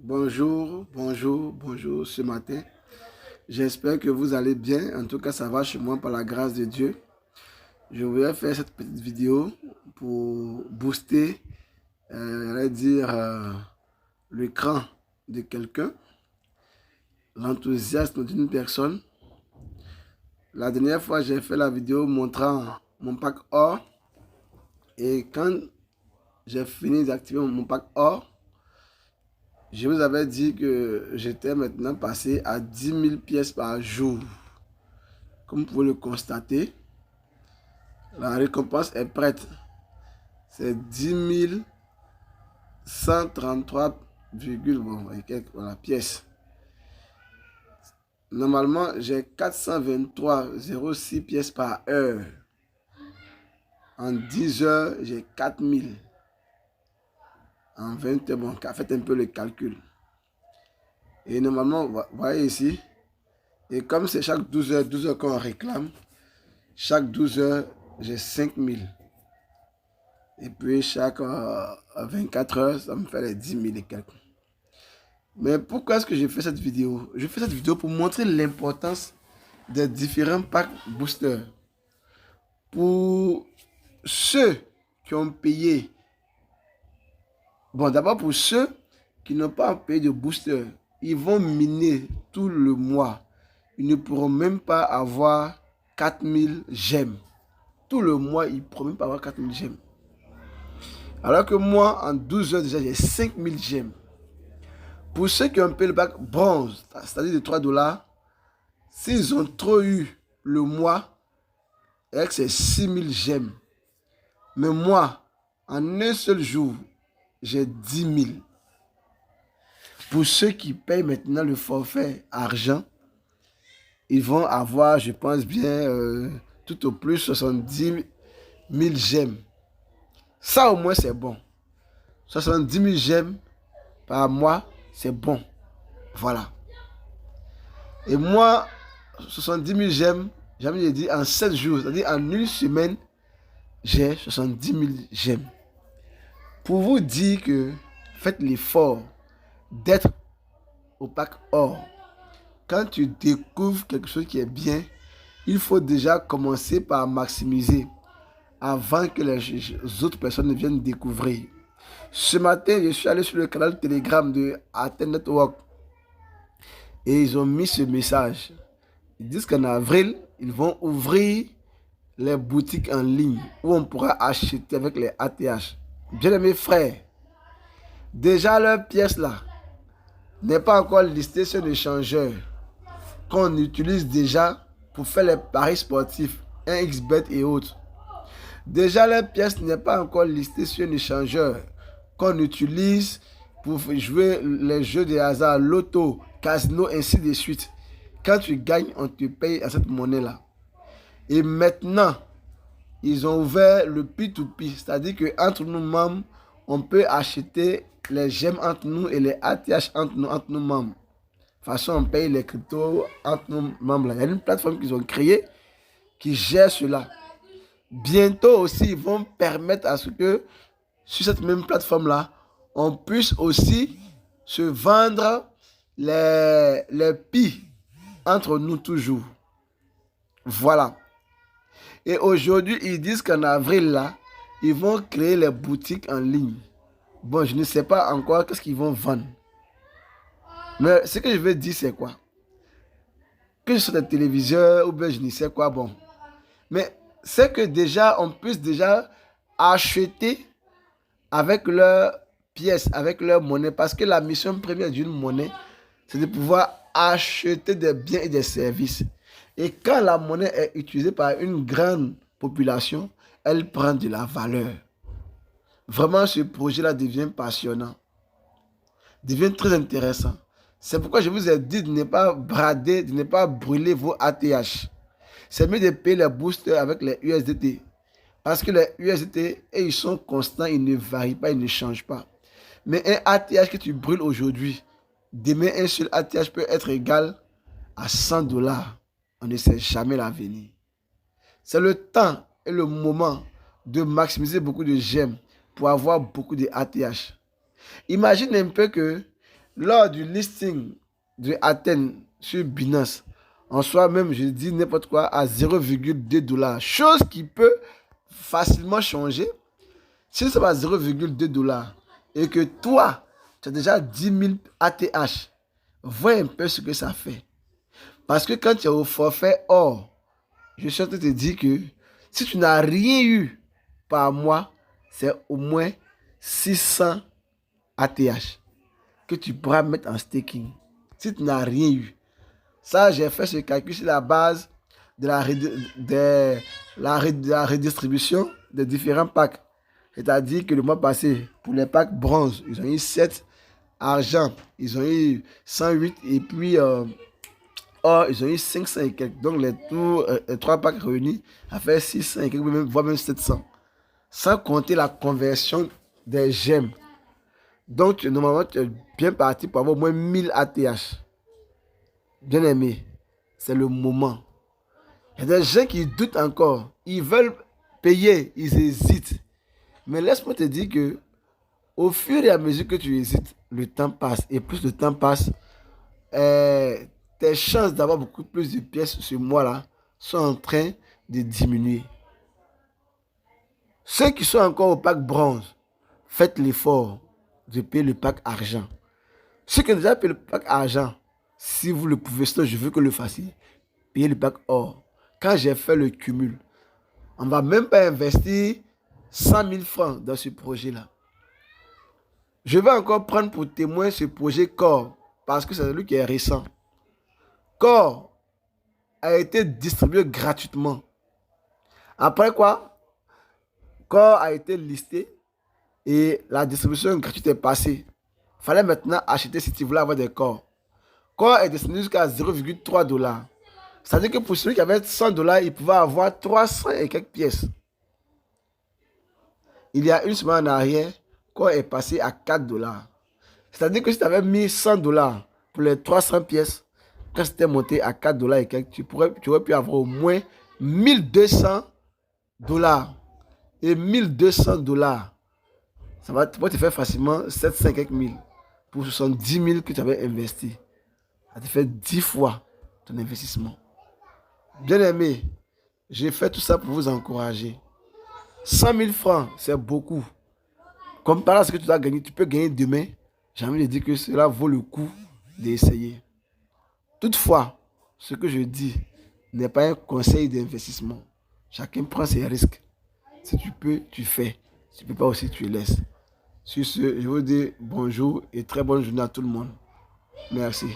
Bonjour, bonjour, bonjour ce matin. J'espère que vous allez bien. En tout cas, ça va chez moi par la grâce de Dieu. Je voulais faire cette petite vidéo pour booster, j'allais dire, l'écran de quelqu'un, l'enthousiasme d'une personne. La dernière fois, j'ai fait la vidéo montrant mon pack or. Et quand j'ai fini d'activer mon pack or, je vous avais dit que j'étais maintenant passé à 10 000 pièces par jour. Comme vous pouvez le constater, la récompense est prête. C'est 10 133, bon, et quelques, voilà, pièces. Normalement, j'ai 423,06 pièces par heure. En 10 heures, j'ai 4000. En 20 heures, bon, faites un peu le calcul. Et normalement, vous voyez ici, et comme c'est chaque 12 heures qu'on réclame, chaque 12 heures, j'ai 5000. Et puis chaque 24 heures, ça me fait les 10 000 et quelques. Mais pourquoi est-ce que j'ai fait cette vidéo? Je fais cette vidéo pour montrer l'importance des différents packs boosters. Pour ceux qui ont payé, bon d'abord pour ceux qui n'ont pas payé de booster, ils vont miner tout le mois. Ils ne pourront même pas avoir 4000 gemmes. Tout le mois, ils ne pourront même pas avoir 4000 gemmes. Alors que moi, en 12 heures déjà, j'ai 5000 gemmes. Pour ceux qui ont payé le pack bronze, c'est-à-dire de 3 dollars, s'ils ont trop eu le mois, avec ces 6000 gemmes. Mais moi, en un seul jour, j'ai 10 000. Pour ceux qui payent maintenant le forfait argent, ils vont avoir, je pense bien, tout au plus 70 000 gemmes. Ça au moins c'est bon. 70 000 gemmes par mois, c'est bon. Voilà. Et moi, 70 000 gemmes, j'ai envie de dire en 7 jours, c'est-à-dire en une semaine, j'ai 70 000 gemmes. Pour vous dire que faites l'effort d'être au pack or. Quand tu découvres quelque chose qui est bien, il faut déjà commencer par maximiser avant que les autres personnes ne viennent découvrir. Ce matin, je suis allé sur le canal Telegram de Athens Network et ils ont mis ce message. Ils disent qu'en avril, ils vont ouvrir les boutiques en ligne où on pourra acheter avec les ATH. Bien aimés frères, déjà leur pièce là n'est pas encore listée sur l'échangeur qu'on utilise déjà pour faire les paris sportifs, 1xBet et autres. Déjà leur pièce n'est pas encore listée sur l'échangeur qu'on utilise pour jouer les jeux de hasard, loto, casino, ainsi de suite. Quand tu gagnes, on te paye à cette monnaie-là. Et maintenant, ils ont ouvert le P2P, c'est-à-dire qu'entre nous membres, on peut acheter les gemmes entre nous et les ATH entre nous membres. De toute façon, on paye les cryptos entre nous membres. Il y a une plateforme qu'ils ont créée qui gère cela. Bientôt aussi, ils vont permettre à ce que sur cette même plateforme-là, on puisse aussi se vendre les pi entre nous toujours. Voilà. Et aujourd'hui, ils disent qu'en avril, là, ils vont créer les boutiques en ligne. Bon, je ne sais pas encore qu'est-ce qu'ils vont vendre. Mais ce que je veux dire, c'est quoi? Que ce soit des téléviseurs ou bien je ne sais quoi, bon. Mais c'est que déjà, on puisse déjà acheter avec leurs pièces, avec leur monnaie. Parce que la mission première d'une monnaie, c'est de pouvoir acheter des biens et des services. Et quand la monnaie est utilisée par une grande population, elle prend de la valeur. Vraiment, ce projet-là devient passionnant, devient très intéressant. C'est pourquoi je vous ai dit de ne pas brader, de ne pas brûler vos ATH. C'est mieux de payer les boosters avec les USDT. Parce que les USDT, ils sont constants, ils ne varient pas, ils ne changent pas. Mais un ATH que tu brûles aujourd'hui, demain, un seul ATH peut être égal à 100 dollars. On ne sait jamais l'avenir. C'est le temps et le moment de maximiser beaucoup de gemmes pour avoir beaucoup de ATH. Imagine un peu que lors du listing de Athènes sur Binance, en soi même, je dis n'importe quoi, à 0,2 $. Chose qui peut facilement changer. Si ça va à 0,2 $ et que toi, tu as déjà 10 000 ATH, vois un peu ce que ça fait. Parce que quand tu es au forfait or, je suis en train de te dire que si tu n'as rien eu par mois, c'est au moins 600 ATH que tu pourras mettre en staking. Si tu n'as rien eu. Ça, j'ai fait ce calcul sur la base de la redistribution des différents packs. C'est-à-dire que le mois passé, pour les packs bronze, ils ont eu 7, argent, ils ont eu 108, et puis or, ils ont eu 500 et quelques. Donc les 3 packs réunis, ça fait 600 et quelques, voire même 700. Sans compter la conversion des gemmes. Donc normalement, tu es bien parti pour avoir au moins 1000 ATH. Bien aimé, c'est le moment. Il y a des gens qui doutent encore. Ils veulent payer, ils hésitent. Mais laisse-moi te dire que au fur et à mesure que tu hésites, le temps passe. Et plus le temps passe, tes chances d'avoir beaucoup plus de pièces ce mois-là sont en train de diminuer. Ceux qui sont encore au pack bronze, faites l'effort de payer le pack argent. Ceux qui ont déjà payé le pack argent, si vous le pouvez, sinon je veux que le fassiez, payez le pack or. Quand j'ai fait le cumul, on ne va même pas investir 100 000 francs dans ce projet-là. Je vais encore prendre pour témoin ce projet Core, parce que c'est celui qui est récent. Core a été distribué gratuitement. Après quoi, Core a été listé et la distribution gratuite est passée. Il fallait maintenant acheter si tu voulais avoir des Core. Core est descendu jusqu'à 0,3 $. C'est-à-dire que pour celui qui avait 100 $, il pouvait avoir 300 et quelques pièces. Il y a une semaine en arrière, Core est passé à 4 $. C'est-à-dire que si tu avais mis 100 $ pour les 300 pièces, quand c'était monté à 4 $ et quelques, tu aurais pu avoir au moins 1200 $. Et 1200 $, ça va te faire facilement 700 quelques mille pour 70 000 que tu avais investi. Ça te fait 10 fois ton investissement. Bien aimé, j'ai fait tout ça pour vous encourager. 100 000 francs, c'est beaucoup. Comparé à ce que tu dois gagner, tu peux gagner demain. J'ai envie de dire que cela vaut le coup d'essayer. Toutefois, ce que je dis n'est pas un conseil d'investissement. Chacun prend ses risques. Si tu peux, tu fais. Si tu ne peux pas aussi, tu laisses. Sur ce, je vous dis bonjour et très bonne journée à tout le monde. Merci.